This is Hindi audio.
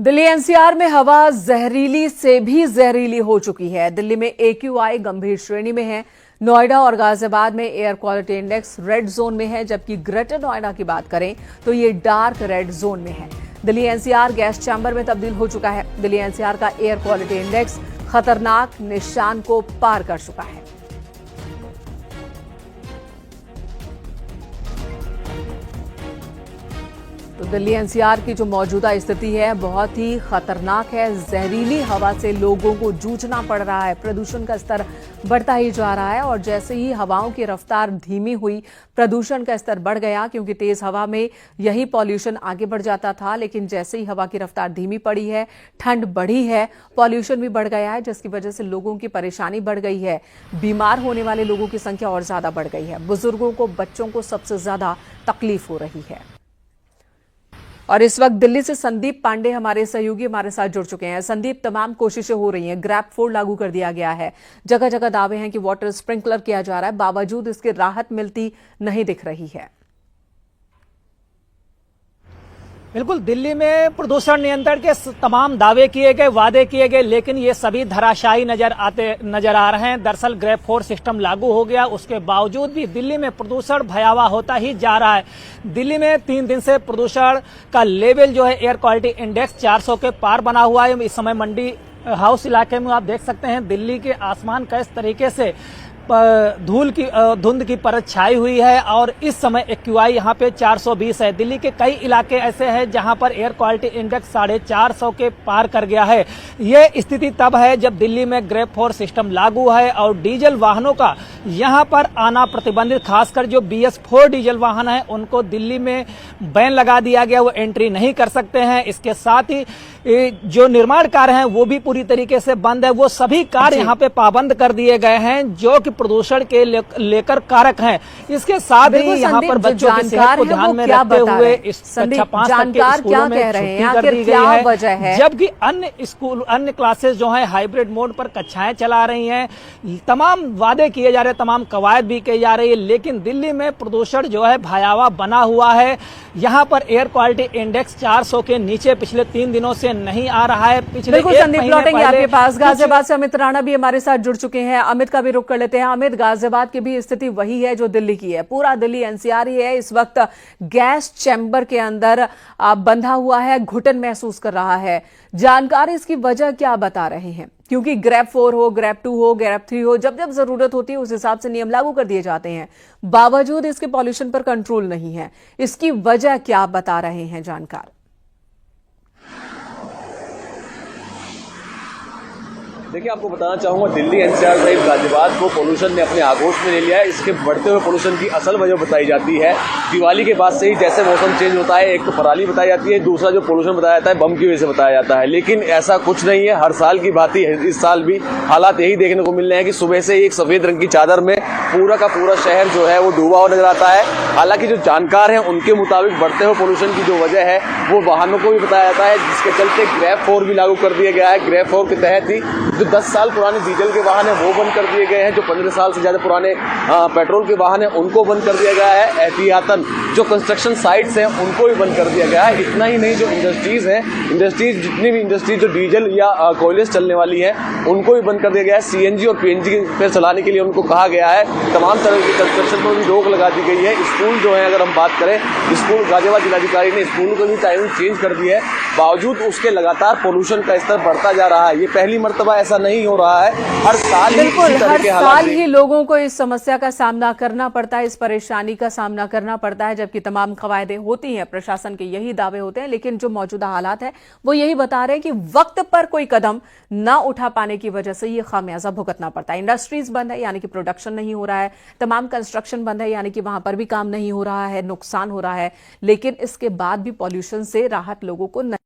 दिल्ली एनसीआर में हवा जहरीली से भी जहरीली हो चुकी है। दिल्ली में AQI गंभीर श्रेणी में है। नोएडा और गाजियाबाद में air quality index red zone में है, जबकि ग्रेटर नोएडा की बात करें तो ये डार्क रेड जोन में है। दिल्ली एनसीआर गैस चैम्बर में तब्दील हो चुका है। दिल्ली एनसीआर का एयर क्वालिटी इंडेक्स खतरनाक निशान को पार कर चुका है। तो दिल्ली एनसीआर की जो मौजूदा स्थिति है बहुत ही खतरनाक है। जहरीली हवा से लोगों को जूझना पड़ रहा है। प्रदूषण का स्तर बढ़ता ही जा रहा है और जैसे ही हवाओं की रफ्तार धीमी हुई, प्रदूषण का स्तर बढ़ गया, क्योंकि तेज हवा में यही पॉल्यूशन आगे बढ़ जाता था। लेकिन जैसे ही हवा की रफ्तार धीमी पड़ी है, ठंड बढ़ी है, पॉल्यूशन भी बढ़ गया है, जिसकी वजह से लोगों की परेशानी बढ़ गई है। बीमार होने वाले लोगों की संख्या और ज्यादा बढ़ गई है। बुजुर्गों को, बच्चों को सबसे ज्यादा तकलीफ हो रही है। और इस वक्त दिल्ली से संदीप पांडे हमारे सहयोगी हमारे साथ जुड़ चुके हैं। संदीप, तमाम कोशिशें हो रही हैं, ग्रैप 4 लागू कर दिया गया है, जगह जगह दावे हैं कि वाटर स्प्रिंकलर किया जा रहा है, बावजूद इसकी राहत मिलती नहीं दिख रही है। बिल्कुल, दिल्ली में प्रदूषण नियंत्रण के तमाम दावे किए गए, वादे किए गए, लेकिन ये सभी धराशायी नजर आ रहे हैं। दरअसल ग्रेप 4 सिस्टम लागू हो गया, उसके बावजूद भी दिल्ली में प्रदूषण भयावह होता ही जा रहा है। दिल्ली में 3 दिन से प्रदूषण का लेवल जो है एयर क्वालिटी इंडेक्स 400 के पार बना हुआ है। इस समय मंडी हाउस इलाके में आप देख सकते हैं दिल्ली के आसमान का इस तरीके से धुंध की परत छाई हुई है और इस समय AQI यहाँ पे 420 है। दिल्ली के कई इलाके ऐसे हैं जहाँ पर एयर क्वालिटी इंडेक्स 450 के पार कर गया है। ये स्थिति तब है जब दिल्ली में ग्रेप 4 सिस्टम लागू है और डीजल वाहनों का यहाँ पर आना प्रतिबंधित, खासकर जो BS4 डीजल वाहन है उनको दिल्ली में बैन लगा दिया गया, वो एंट्री नहीं कर सकते हैं। इसके साथ ही जो निर्माण कार्य हैं वो भी पूरी तरीके से बंद है। वो सभी कार्य यहाँ पे पाबंद कर दिए गए हैं जो कि प्रदूषण के लेकर कारक हैं। इसके साथ ही यहाँ पर बच्चों की सेहत को ध्यान में रखते हुए इस कक्षा 5 तक के स्कूलों में छुट्टी कर दी गई है, जबकि अन्य क्लासेस जो है हाइब्रिड मोड पर कक्षाएं चला रही हैं। तमाम वादे किए जा रहे हैं, तमाम कवायद भी की जा रही है, लेकिन दिल्ली में प्रदूषण जो है भयावह बना हुआ है। यहाँ पर एयर क्वालिटी इंडेक्स 400 के नीचे पिछले 3 दिनों से नहीं आ रहा है। पिछले बिल्कुल संदीप, लौटेंगे आपके पास। गाजियाबाद से अमित राणा भी हमारे साथ जुड़ चुके हैं। अमित का भी रुख कर लेते हैं। अमित, गाजियाबाद की भी स्थिति वही है जो दिल्ली की है। पूरा दिल्ली एनसीआर ही है, इस वक्त गैस चैम्बर के अंदर बंधा हुआ है, घुटन महसूस कर रहा है। जानकारी इसकी वजह क्या बता रहे हैं? क्योंकि ग्रेप 4 हो, ग्रेप 2 हो, ग्रेप 3 हो, जब जब जरूरत होती है उस हिसाब से नियम लागू कर दिए जाते हैं, बावजूद इसके पॉल्यूशन पर कंट्रोल नहीं है। इसकी वजह क्या बता रहे हैं जानकार? देखिए, आपको बताना चाहूंगा, दिल्ली एनसीआर सहित गाजियाबाद को पोल्यूशन ने अपने आगोश में ले लिया है। इसके बढ़ते हुए पोल्यूशन की असल वजह बताई जाती है दिवाली के बाद से ही। जैसे मौसम चेंज होता है, एक तो पराली बताई जाती है, दूसरा जो पोल्यूशन बताया जाता है बम की वजह से बताया जाता है। लेकिन ऐसा कुछ नहीं है। हर साल की भांति इस साल भी हालात यही देखने को मिल रहे हैं कि सुबह से एक सफेद रंग की चादर में पूरा का पूरा शहर जो है वो डूबा हुआ नजर आता है। हालांकि जो जानकार हैं उनके मुताबिक बढ़ते हुए पोल्यूशन की जो वजह है वो वाहनों को भी बताया जाता है, जिसके चलते ग्रेप 4 भी लागू कर दिया गया है। ग्रेप 4 के तहत ही जो 10 साल पुराने डीजल के वाहन है वो बंद कर दिए गए हैं। जो 15 साल से ज्यादा पुराने पेट्रोल के वाहन है उनको बंद कर दिया गया है। एहतियातन जो कंस्ट्रक्शन साइट्स हैं उनको भी बंद कर दिया गया है। इतना ही नहीं, जो इंडस्ट्रीज हैं, जितनी भी इंडस्ट्रीज जो डीजल या कोयले से चलने वाली हैं उनको भी बंद कर दिया गया है। CNG और PNG पे चलाने के लिए उनको कहा गया है। तमाम तरह की कंस्ट्रक्शन पर भी रोक लगा दी गई है। स्कूल जो है, अगर हम बात करें, स्कूल गाजियाबाद जिलाधिकारी ने स्कूलों को भी टाइमिंग चेंज कर दी है। बावजूद उसके लगातार पोल्यूशन का स्तर बढ़ता जा रहा है। ये पहली मर्तबा ऐसा नहीं हो रहा है। हर साल बिल्कुल, हर साल ही लोगों को इस समस्या का सामना करना पड़ता है, इस परेशानी का सामना करना पड़ता है, जबकि तमाम कवायदें होती हैं, प्रशासन के यही दावे होते हैं। लेकिन जो मौजूदा हालात है वो यही बता रहे हैं कि वक्त पर कोई कदम ना उठा पाने की वजह से ये खामियाजा भुगतना पड़ता है। इंडस्ट्रीज बंद है, यानी कि प्रोडक्शन नहीं हो रहा है। तमाम कंस्ट्रक्शन बंद है, यानी कि वहां पर भी काम नहीं हो रहा है, नुकसान हो रहा है। लेकिन इसके बाद भी पॉल्यूशन से राहत लोगों को